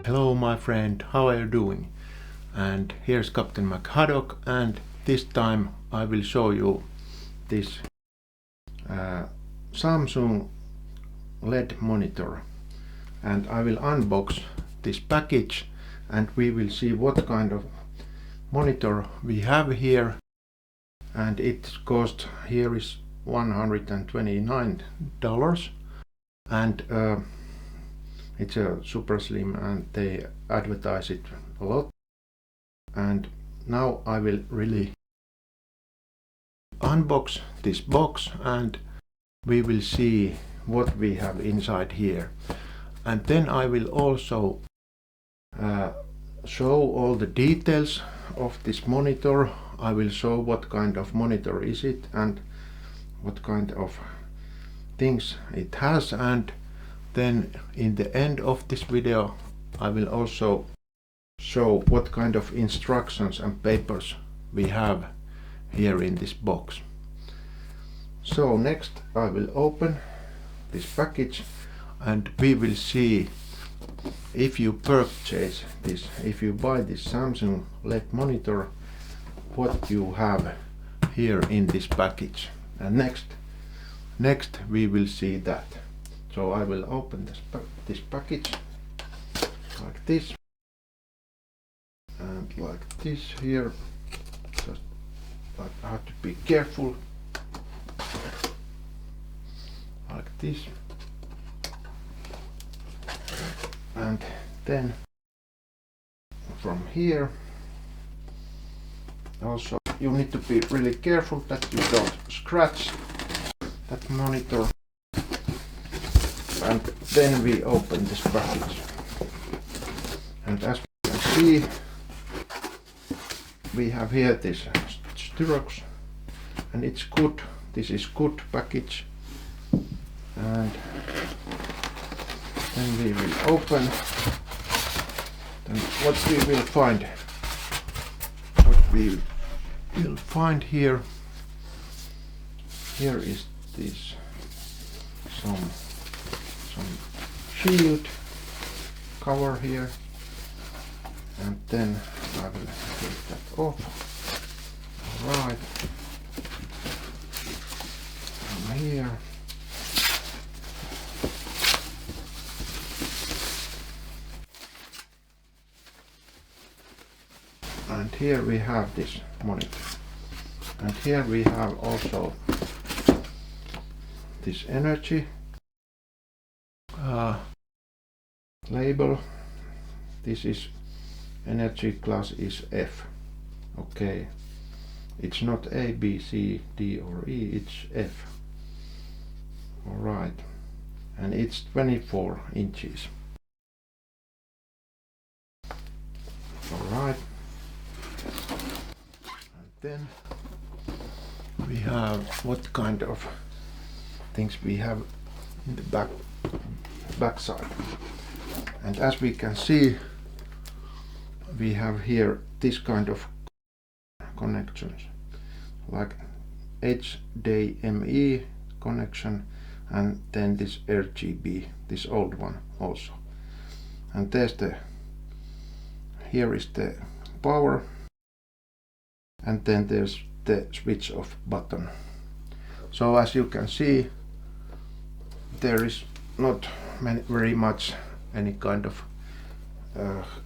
Hello my friend, how are you doing? And here's Captain McHaddock, and this time I will show you this Samsung LED monitor, and I will unbox this package and we will see what kind of monitor we have here. And its cost here is $129, and it's a super slim and they advertise it a lot. And now I will really unbox this box and we will see what we have inside here. And then I will also show all the details of this monitor. I will show what kind of monitor is it and what kind of things it has, and then in the end of this video I will also show what kind of instructions and papers we have here in this box. So next I will open this package and we will see if you purchase this, if you buy this Samsung LED monitor, what you have here in this package. And next we will see that. So I will open this package like this and like this here. Just like I have to be careful, like this. And then from here also you need to be really careful that you don't scratch that monitor. And then we open this package, and as you can see we have here this Styrox, and it's good. This is good package. And then we will open, then what we will find here is this some shield cover here, and then I will take that off. Alright, from here and here we have this monitor, and here we have also this energy label. This is energy class is F. Okay, it's not A, B, C, D or E, it's F. Alright, and it's 24 inches. Alright, and then we have what kind of things we have in the back side. And as we can see, we have here this kind of connections, like HDMI connection, and then this RGB, this old one also. And here is the power, and then there's the switch off button. So as you can see, there is not very much any kind of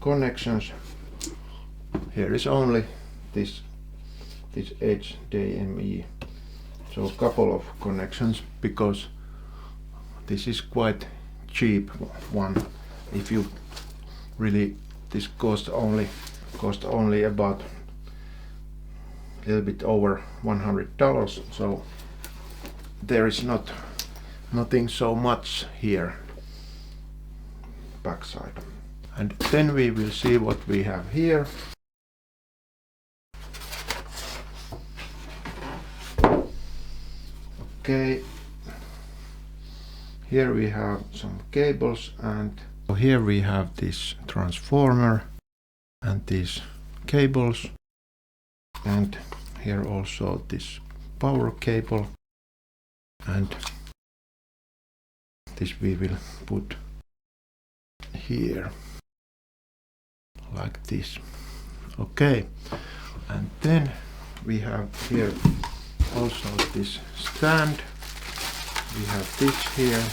connections. Here is only this HDMI, so a couple of connections, because this is quite cheap one. If you really, this cost only about a little bit over $100, so there is nothing so much here backside. And then we will see what we have here. Okay, here we have some cables, and here we have this transformer and these cables, and here also this power cable, and this we will put here. like this. Okay, and then we have here also this stand. We have this here.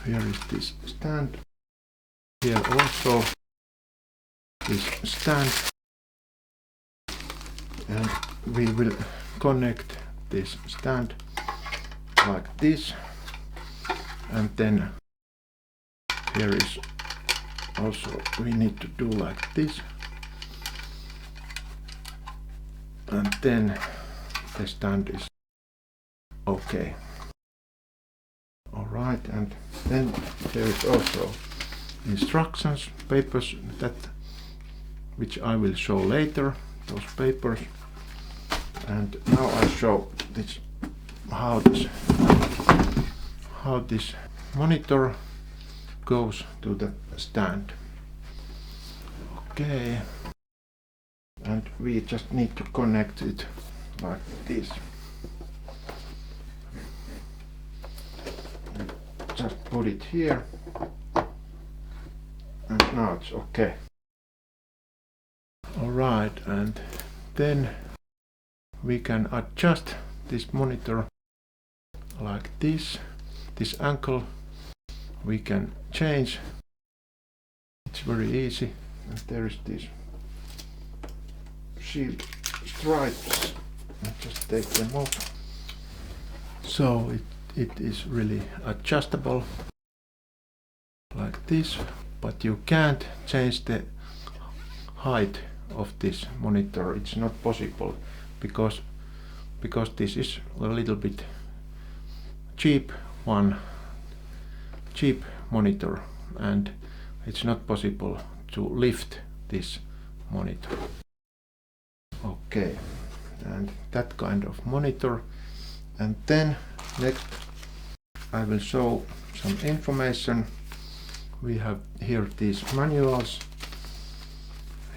Here is this stand. Here also this stand. And we will connect this stand like this. And then here is also we need to do like this. And then the stand is okay. Alright, and then there is also instructions, papers that which I will show later, those papers. And now I show this how this monitor goes to the stand. Okay. And we just need to connect it like this. Just put it here. And now it's okay. Alright, and then we can adjust this monitor like this. This angle we can change. It's very easy. And there is this shield stripes. And just take them off. So it is really adjustable like this, but you can't change the height of this monitor. It's not possible because this is a little bit cheap monitor, and it's not possible to lift this monitor. Okay, and that kind of monitor. And then next I will show some information. We have here these manuals.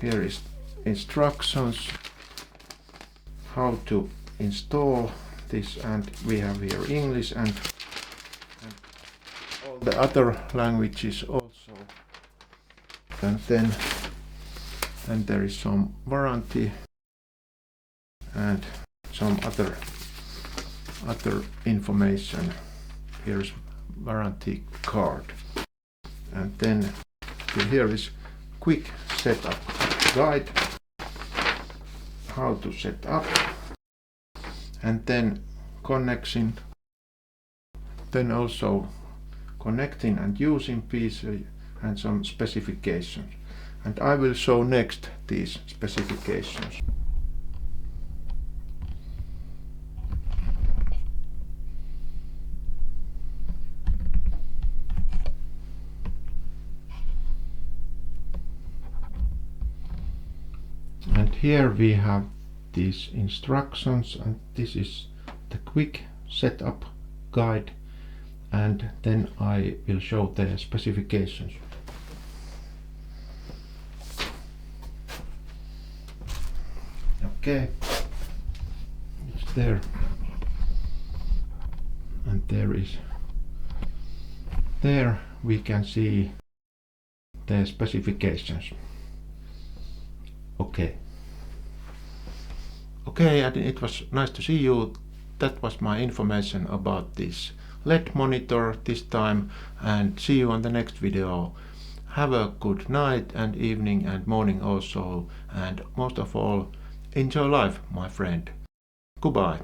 Here is instructions how to install this, and we have here English and all the other languages also. And then there is some warranty and some other information. Here's warranty card. And then here is quick setup guide, how to set up, and then connection, then also connecting and using PC, and some specifications. And I will show next these specifications. And here we have these instructions, and this is the quick setup guide, and then I will show the specifications. Okay, it's there, and there we can see the specifications. Okay, and it was nice to see you. That was my information about this LED monitor this time, and see you on the next video. Have a good night and evening and morning also, and most of all, enjoy life, my friend. Goodbye.